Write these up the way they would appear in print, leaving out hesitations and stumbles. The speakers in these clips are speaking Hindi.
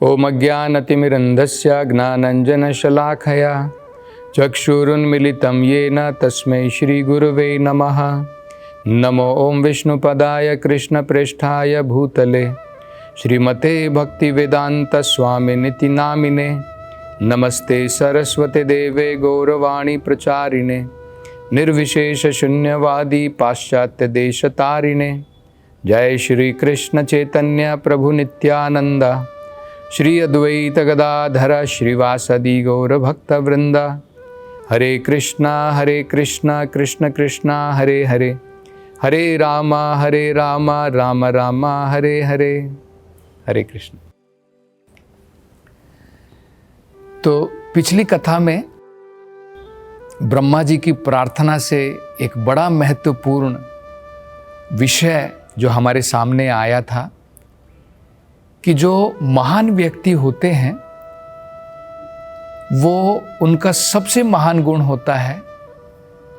ओम अज्ञानतिमिरन्धस्य ज्ञानाञ्जनशलाखया चक्षुरुन्मिलितं येन तस्मै श्रीगुरुवे नमः। नमो ओं विष्णुपदाय कृष्णप्रेष्ठाय भूतले श्रीमते भक्तिवेदान्तस्वामिनिति नामिने। नमस्ते सरस्वते देवे गौरवाणी प्रचारिणे निर्विशेष शून्यवादी पाश्चात्य देशतारिणे। जय श्री कृष्ण चैतन्य प्रभु नित्यानंद श्री अद्वैत गदाधर श्रीवासदि गौर भक्त वृंदा। हरे कृष्णा कृष्ण कृष्णा हरे हरे, हरे राम राम राम हरे हरे। हरे कृष्ण। तो पिछली कथा में ब्रह्मा जी की प्रार्थना से एक बड़ा महत्वपूर्ण विषय जो हमारे सामने आया था कि जो महान व्यक्ति होते हैं वो उनका सबसे महान गुण होता है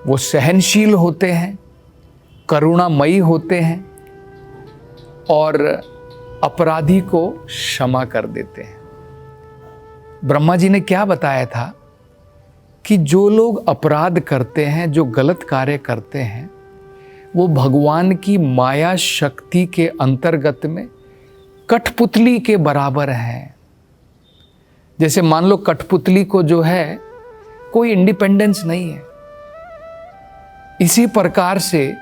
वो सहनशील होते हैं, करुणामयी होते हैं और अपराधी को क्षमा कर देते हैं। ब्रह्मा जी ने क्या बताया था कि जो लोग अपराध करते हैं, जो गलत कार्य करते हैं, वो भगवान की माया शक्ति के अंतर्गत में कठपुतली के बराबर है। जैसे मान लो कठपुतली को जो है कोई इंडिपेंडेंस नहीं है, इसी प्रकार से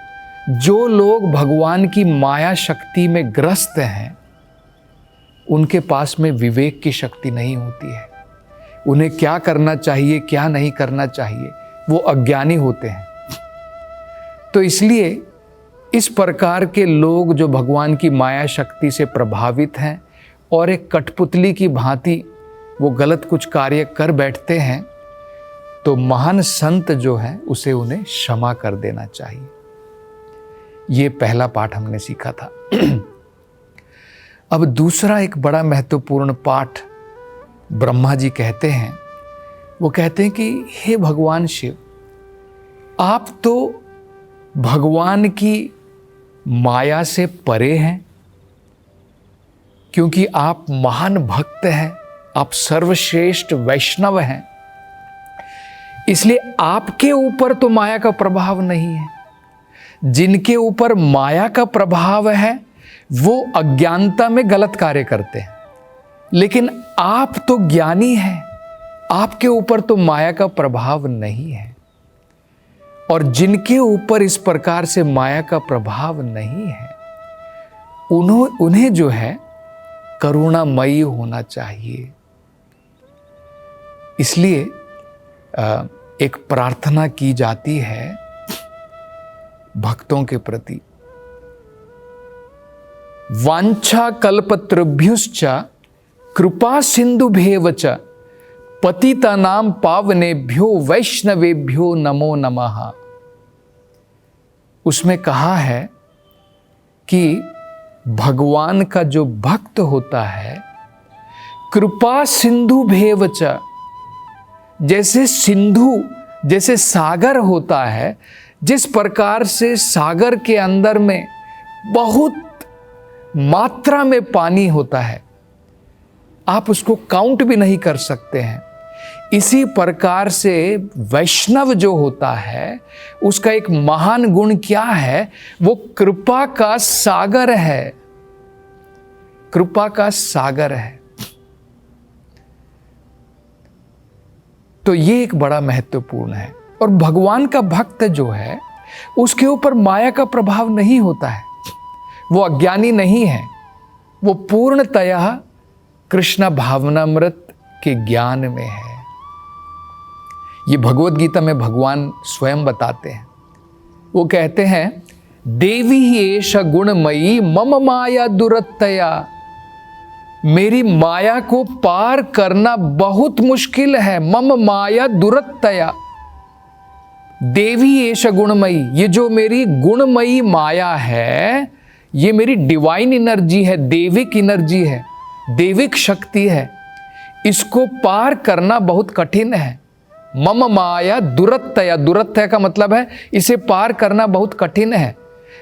जो लोग भगवान की माया शक्ति में ग्रस्त हैं उनके पास में विवेक की शक्ति नहीं होती है। उन्हें क्या करना चाहिए क्या नहीं करना चाहिए वो अज्ञानी होते हैं। तो इसलिए इस प्रकार के लोग जो भगवान की माया शक्ति से प्रभावित हैं और एक कठपुतली की भांति वो गलत कुछ कार्य कर बैठते हैं तो महान संत जो है उसे उन्हें क्षमा कर देना चाहिए। ये पहला पाठ हमने सीखा था। अब दूसरा एक बड़ा महत्वपूर्ण पाठ ब्रह्मा जी कहते हैं, वो कहते हैं कि हे भगवान शिव, आप तो भगवान की माया से परे हैं क्योंकि आप महान भक्त हैं, आप सर्वश्रेष्ठ वैष्णव हैं, इसलिए आपके ऊपर तो माया का प्रभाव नहीं है। जिनके ऊपर माया का प्रभाव है वो अज्ञानता में गलत कार्य करते हैं, लेकिन आप तो ज्ञानी हैं, आपके ऊपर तो माया का प्रभाव नहीं है। और जिनके ऊपर इस प्रकार से माया का प्रभाव नहीं है उन्हें जो है करुणामयी होना चाहिए। इसलिए एक प्रार्थना की जाती है भक्तों के प्रति, वांछा कल्पतरुभ्युश्च कृपा सिंधुभ्येव च पतितानां पावनेभ्यो वैष्णवेभ्यो नमो नमः। उसमें कहा है कि भगवान का जो भक्त होता है कृपा सिंधुभ्येव च, जैसे सिंधु जैसे सागर होता है, जिस प्रकार से सागर के अंदर में बहुत मात्रा में पानी होता है, आप उसको काउंट भी नहीं कर सकते हैं, इसी प्रकार से वैष्णव जो होता है उसका एक महान गुण क्या है, वो कृपा का सागर है, कृपा का सागर है। तो ये एक बड़ा महत्वपूर्ण है। और भगवान का भक्त जो है उसके ऊपर माया का प्रभाव नहीं होता है, वो अज्ञानी नहीं है, वो पूर्णतया कृष्ण भावनामृत के ज्ञान में है। ये भगवत गीता में भगवान स्वयं बताते हैं, वो कहते हैं देवी ही एष गुणमयी मम माया दुरत्तया, मेरी माया को पार करना बहुत मुश्किल है। मम माया दुरत्तया, देवी एष गुणमयी, ये जो मेरी गुणमयी माया है ये मेरी डिवाइन एनर्जी है, देविक एनर्जी है, देविक शक्ति है, इसको पार करना बहुत कठिन है। मम माया दुरत्तया, दुरत्तया का मतलब है इसे पार करना बहुत कठिन है।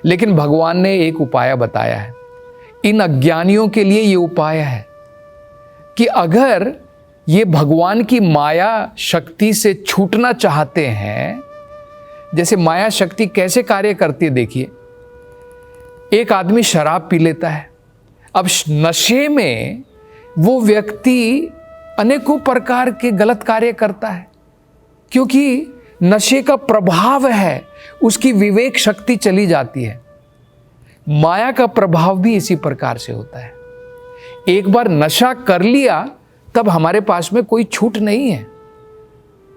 लेकिन भगवान ने एक उपाय बताया है, इन अज्ञानियों के लिए ये उपाय है। कि अगर ये भगवान की माया शक्ति से छूटना चाहते हैं, जैसे माया शक्ति कैसे कार्य करती है देखिए। एक आदमी शराब पी लेता है, अब नशे में वो व्यक्ति अनेकों प्रकार के गलत कार्य करता है, क्योंकि नशे का प्रभाव है, उसकी विवेक शक्ति चली जाती है। माया का प्रभाव भी इसी प्रकार से होता है। एक बार नशा कर लिया तब हमारे पास में कोई छूट नहीं है,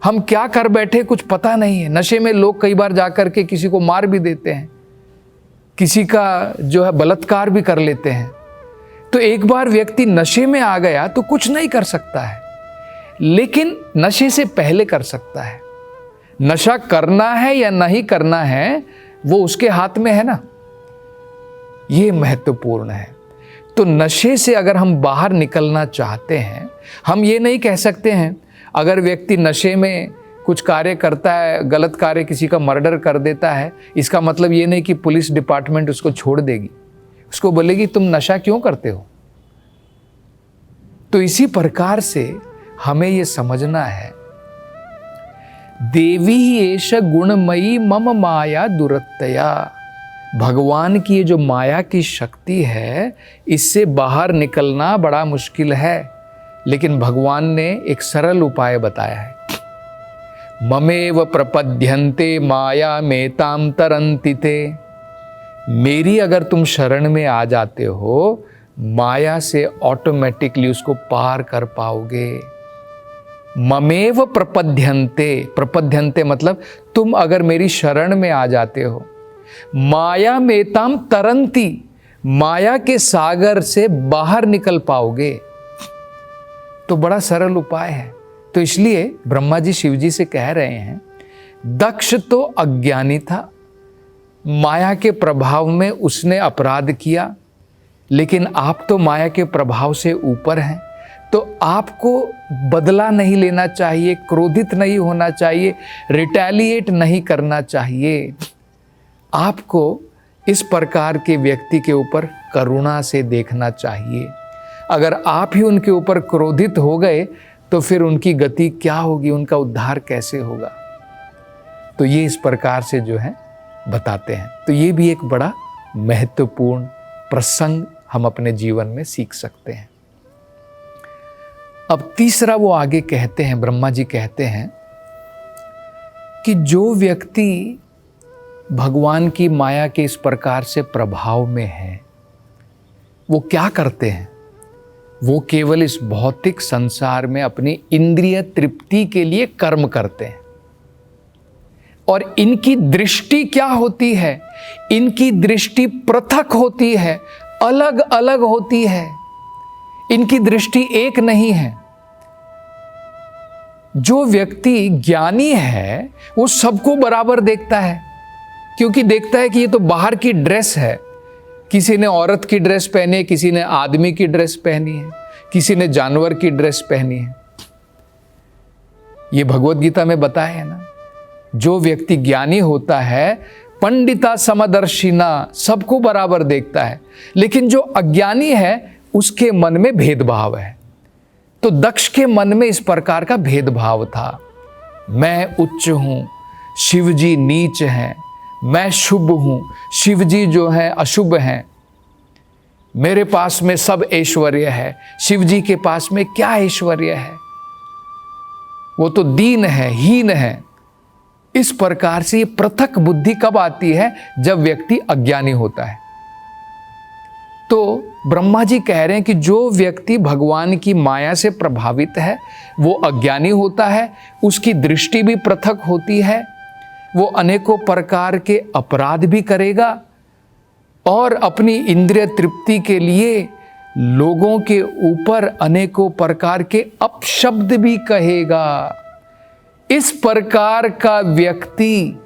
हम क्या कर बैठे कुछ पता नहीं है। नशे में लोग कई बार जाकर के किसी को मार भी देते हैं, किसी का जो है बलात्कार भी कर लेते हैं। तो एक बार व्यक्ति नशे में आ गया तो कुछ नहीं कर सकता है, लेकिन नशे से पहले कर सकता है। नशा करना है या नहीं करना है वो उसके हाथ में है ना, ये महत्वपूर्ण है। तो नशे से अगर हम बाहर निकलना चाहते हैं, हम ये नहीं कह सकते हैं अगर व्यक्ति नशे में कुछ कार्य करता है, गलत कार्य, किसी का मर्डर कर देता है, इसका मतलब ये नहीं कि पुलिस डिपार्टमेंट उसको छोड़ देगी, उसको बोलेगी तुम नशा क्यों करते हो। तो इसी प्रकार से हमें ये समझना है, देवी एष गुणमयी मम माया दुरत्तया। भगवान की ये जो माया की शक्ति है, इससे बाहर निकलना बड़ा मुश्किल है, लेकिन भगवान ने एक सरल उपाय बताया है। ममेव प्रपद्यन्ते माया मेताम तरन्ति ते। मेरी अगर तुम शरण में आ जाते हो, माया से ऑटोमेटिकली उसको पार कर पाओगे। ममेव प्रपद्यन्ते, प्रपद्यन्ते मतलब तुम अगर मेरी शरण में आ जाते हो, माया मेताम तरन्ति, माया के सागर से बाहर निकल पाओगे। तो बड़ा सरल उपाय है। तो इसलिए ब्रह्मा जी शिव जी से कह रहे हैं, दक्ष तो अज्ञानी था, माया के प्रभाव में उसने अपराध किया, लेकिन आप तो माया के प्रभाव से ऊपर हैं, तो आपको बदला नहीं लेना चाहिए, क्रोधित नहीं होना चाहिए, रिटेलिएट नहीं करना चाहिए। आपको इस प्रकार के व्यक्ति के ऊपर करुणा से देखना चाहिए। अगर आप ही उनके ऊपर क्रोधित हो गए तो फिर उनकी गति क्या होगी, उनका उद्धार कैसे होगा। तो ये इस प्रकार से जो है बताते हैं। तो ये भी एक बड़ा महत्वपूर्ण प्रसंग हम अपने जीवन में सीख सकते हैं। अब तीसरा वो आगे कहते हैं, ब्रह्मा जी कहते हैं कि जो व्यक्ति भगवान की माया के इस प्रकार से प्रभाव में है, वो क्या करते हैं, वो केवल इस भौतिक संसार में अपनी इंद्रिय तृप्ति के लिए कर्म करते हैं। और इनकी दृष्टि क्या होती है, इनकी दृष्टि पृथक होती है, अलग अलग होती है, इनकी दृष्टि एक नहीं है। जो व्यक्ति ज्ञानी है वो सबको बराबर देखता है, क्योंकि देखता है कि ये तो बाहर की ड्रेस है, किसी ने औरत की ड्रेस पहनी है, किसी ने आदमी की ड्रेस पहनी है, किसी ने जानवर की ड्रेस पहनी है। ये भगवत गीता में बताया है ना। जो व्यक्ति ज्ञानी होता है, पंडिता समदर्शिना, सबको बराबर देखता है, लेकिन जो अज्ञानी है उसके मन में भेदभाव है। तो दक्ष के मन में इस प्रकार का भेदभाव था, मैं उच्च हूं, शिवजी नीच हैं, मैं शुभ हूं, शिवजी जो है अशुभ हैं, मेरे पास में सब ऐश्वर्य है, शिवजी के पास में क्या ऐश्वर्य है, वो तो दीन है, हीन है। इस प्रकार से ये पृथक बुद्धि कब आती है, जब व्यक्ति अज्ञानी होता है। तो ब्रह्मा जी कह रहे हैं कि जो व्यक्ति भगवान की माया से प्रभावित है वो अज्ञानी होता है, उसकी दृष्टि भी पृथक होती है, वो अनेकों प्रकार के अपराध भी करेगा और अपनी इंद्रिय तृप्ति के लिए लोगों के ऊपर अनेकों प्रकार के अपशब्द भी कहेगा। इस प्रकार का व्यक्ति,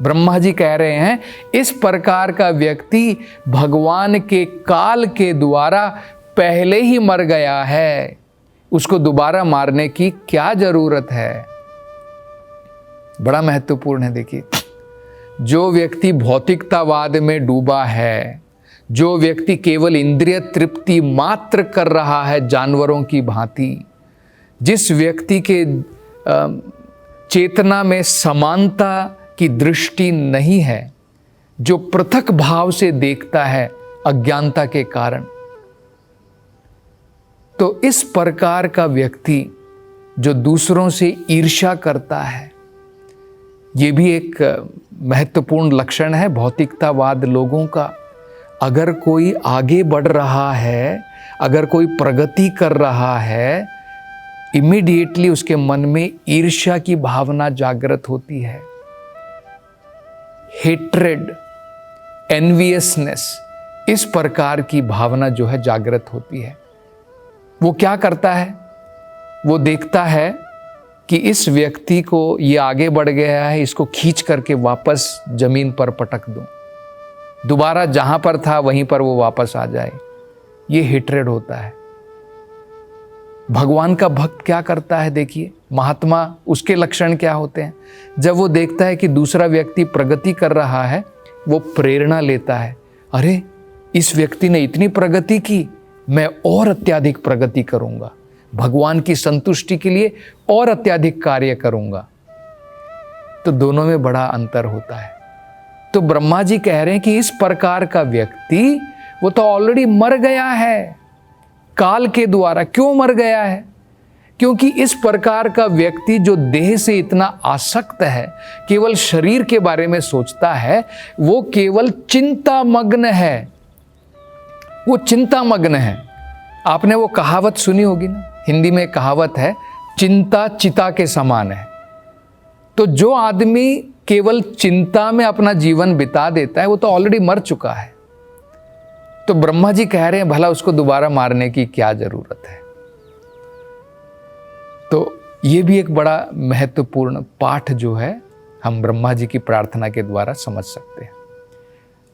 ब्रह्मा जी कह रहे हैं, इस प्रकार का व्यक्ति भगवान के काल के द्वारा पहले ही मर गया है, उसको दोबारा मारने की क्या जरूरत है। बड़ा महत्वपूर्ण है। देखिए, जो व्यक्ति भौतिकतावाद में डूबा है, जो व्यक्ति केवल इंद्रिय तृप्ति मात्र कर रहा है जानवरों की भांति, जिस व्यक्ति के चेतना में समानता की दृष्टि नहीं है, जो पृथक भाव से देखता है अज्ञानता के कारण, तो इस प्रकार का व्यक्ति जो दूसरों से ईर्ष्या करता है, ये भी एक महत्वपूर्ण लक्षण है भौतिकतावाद लोगों का। अगर कोई आगे बढ़ रहा है, अगर कोई प्रगति कर रहा है, इमीडिएटली उसके मन में ईर्ष्या की भावना जागृत होती है। हेट्रेड, एनवियसनेस, इस प्रकार की भावना जो है जागृत होती है। वो क्या करता है? वो देखता है कि इस व्यक्ति को ये आगे बढ़ गया है, इसको खींच करके वापस जमीन पर पटक दूं, दोबारा जहां पर था वहीं पर वो वापस आ जाए। ये हेट्रेड होता है। भगवान का भक्त क्या करता है? देखिए, महात्मा, उसके लक्षण क्या होते हैं? जब वो देखता है कि दूसरा व्यक्ति प्रगति कर रहा है, वो प्रेरणा लेता है। अरे, इस व्यक्ति ने इतनी प्रगति की, मैं और अत्यधिक प्रगति करूंगा, भगवान की संतुष्टि के लिए और अत्यधिक कार्य करूंगा। तो दोनों में बड़ा अंतर होता है। तो ब्रह्मा जी कह रहे हैं कि इस प्रकार का व्यक्ति, वो तो ऑलरेडी मर गया है काल के द्वारा। क्यों मर गया है? क्योंकि इस प्रकार का व्यक्ति जो देह से इतना आसक्त है, केवल शरीर के बारे में सोचता है, वो केवल चिंतामग्न है। वो चिंतामग्न है। आपने वो कहावत सुनी होगी ना, हिंदी में कहावत है, चिंता चिता के समान है। तो जो आदमी केवल चिंता में अपना जीवन बिता देता है, वो तो ऑलरेडी मर चुका है। तो ब्रह्मा जी कह रहे हैं, भला उसको दोबारा मारने की क्या जरूरत है? तो ये भी एक बड़ा महत्वपूर्ण पाठ जो है हम ब्रह्मा जी की प्रार्थना के द्वारा समझ सकते हैं।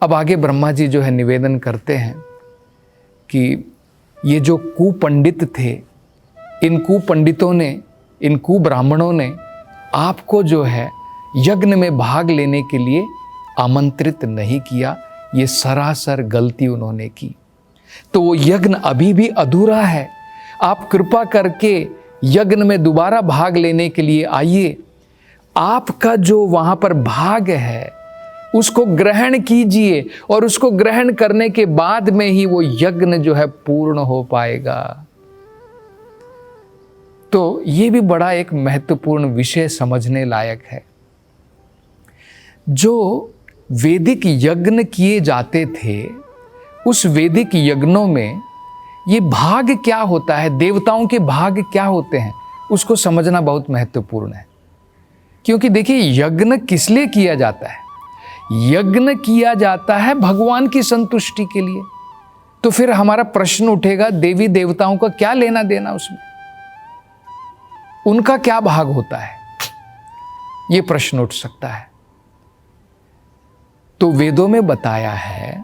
अब आगे ब्रह्मा जी जो है निवेदन करते हैं कि ये जो कुपंडित थे, इन कुपंडितों ने, इन कुब्राह्मणों ने आपको जो है यज्ञ में भाग लेने के लिए आमंत्रित नहीं किया। ये सरासर गलती उन्होंने की। तो वो यज्ञ अभी भी अधूरा है। आप कृपा करके यज्ञ में दोबारा भाग लेने के लिए आइए। आपका जो वहां पर भाग है उसको ग्रहण कीजिए, और उसको ग्रहण करने के बाद में ही वो यज्ञ जो है पूर्ण हो पाएगा। तो ये भी बड़ा एक महत्वपूर्ण विषय समझने लायक है। जो वैदिक यज्ञ किए जाते थे, उस वैदिक यज्ञों में ये भाग क्या होता है, देवताओं के भाग क्या होते हैं, उसको समझना बहुत महत्वपूर्ण है। क्योंकि देखिए, यज्ञ किस लिए किया जाता है? यज्ञ किया जाता है भगवान की संतुष्टि के लिए। तो फिर हमारा प्रश्न उठेगा, देवी देवताओं का क्या लेना देना उसमें? उनका क्या भाग होता है? ये प्रश्न उठ सकता है। तो वेदों में बताया है,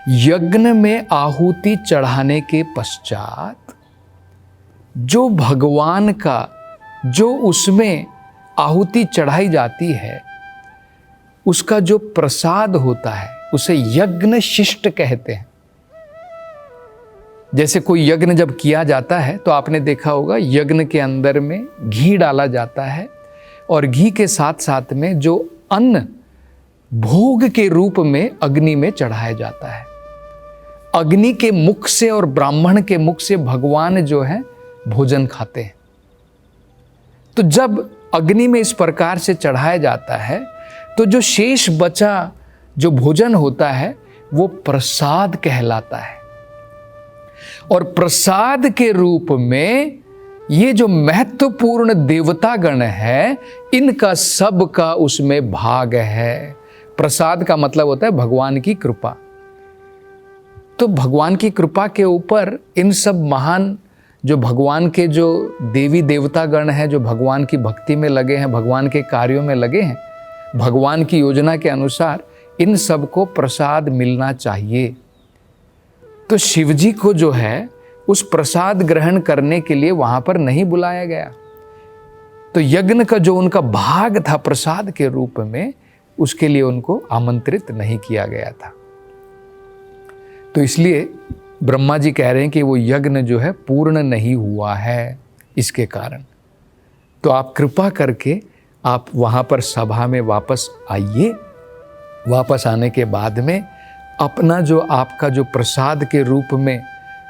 यज्ञ में आहुति चढ़ाने के पश्चात जो भगवान का, जो उसमें आहुति चढ़ाई जाती है, उसका जो प्रसाद होता है उसे यज्ञ शिष्ट कहते हैं। जैसे कोई यज्ञ जब किया जाता है तो आपने देखा होगा, यज्ञ के अंदर में घी डाला जाता है, और घी के साथ साथ में जो अन्न भोग के रूप में अग्नि में चढ़ाया जाता है। अग्नि के मुख से और ब्राह्मण के मुख से भगवान जो है भोजन खाते हैं। तो जब अग्नि में इस प्रकार से चढ़ाया जाता है, तो जो शेष बचा जो भोजन होता है वो प्रसाद कहलाता है। और प्रसाद के रूप में ये जो महत्वपूर्ण देवतागण है, इनका सबका उसमें भाग है। प्रसाद का मतलब होता है भगवान की कृपा। तो भगवान की कृपा के ऊपर इन सब महान जो भगवान के जो देवी देवतागण हैं, जो भगवान की भक्ति में लगे हैं, भगवान के कार्यों में लगे हैं, भगवान की योजना के अनुसार इन सबको प्रसाद मिलना चाहिए। तो शिवजी को जो है उस प्रसाद ग्रहण करने के लिए वहां पर नहीं बुलाया गया। तो यज्ञ का जो उनका भाग था प्रसाद के रूप में, उसके लिए उनको आमंत्रित नहीं किया गया था। तो इसलिए ब्रह्मा जी कह रहे हैं कि वो यज्ञ जो है पूर्ण नहीं हुआ है इसके कारण। तो आप कृपा करके आप वहाँ पर सभा में वापस आइए। वापस आने के बाद में अपना जो आपका जो प्रसाद के रूप में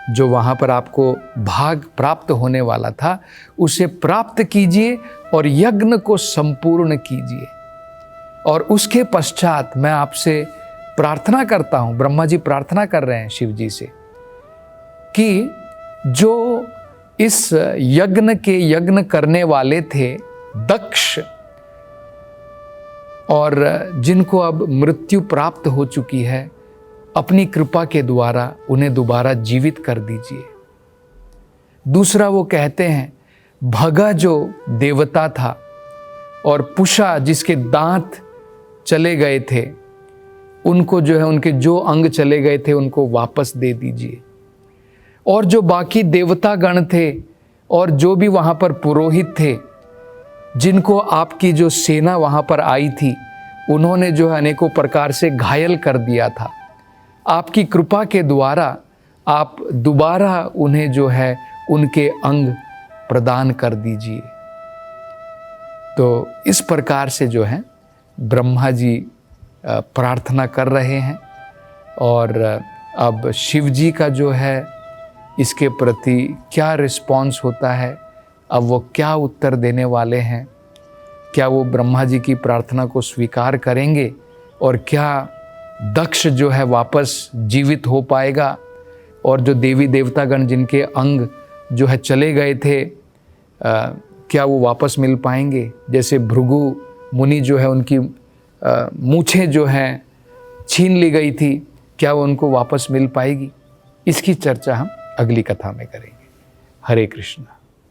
जो वहाँ पर आपको भाग प्राप्त होने वाला था उसे प्राप्त कीजिए और यज्ञ को संपूर्ण कीजिए। और उसके पश्चात मैं आपसे प्रार्थना करता हूँ, ब्रह्मा जी प्रार्थना कर रहे हैं शिव जी से कि जो इस यज्ञ करने वाले थे दक्ष, और जिनको अब मृत्यु प्राप्त हो चुकी है, अपनी कृपा के द्वारा उन्हें दोबारा जीवित कर दीजिए। दूसरा वो कहते हैं भगा जो देवता था और पुषा जिसके दांत चले गए थे, उनको जो है उनके जो अंग चले गए थे उनको वापस दे दीजिए। और जो बाकी देवता गण थे और जो भी वहाँ पर पुरोहित थे, जिनको आपकी जो सेना वहाँ पर आई थी, उन्होंने जो है अनेकों प्रकार से घायल कर दिया था, आपकी कृपा के द्वारा आप दोबारा उन्हें जो है उनके अंग प्रदान कर दीजिए। तो इस प्रकार से जो है ब्रह्मा जी प्रार्थना कर रहे हैं। और अब शिव जी का जो है इसके प्रति क्या रिस्पॉन्स होता है, अब वो क्या उत्तर देने वाले हैं, क्या वो ब्रह्मा जी की प्रार्थना को स्वीकार करेंगे और क्या दक्ष जो है वापस जीवित हो पाएगा, और जो देवी देवतागण जिनके अंग जो है चले गए थे क्या वो वापस मिल पाएंगे। जैसे भृगु मुनि जो है उनकी मूछें जो हैं छीन ली गई थी, क्या वो उनको वापस मिल पाएगी। इसकी चर्चा हम अगली कथा में करेंगे। हरे कृष्णा।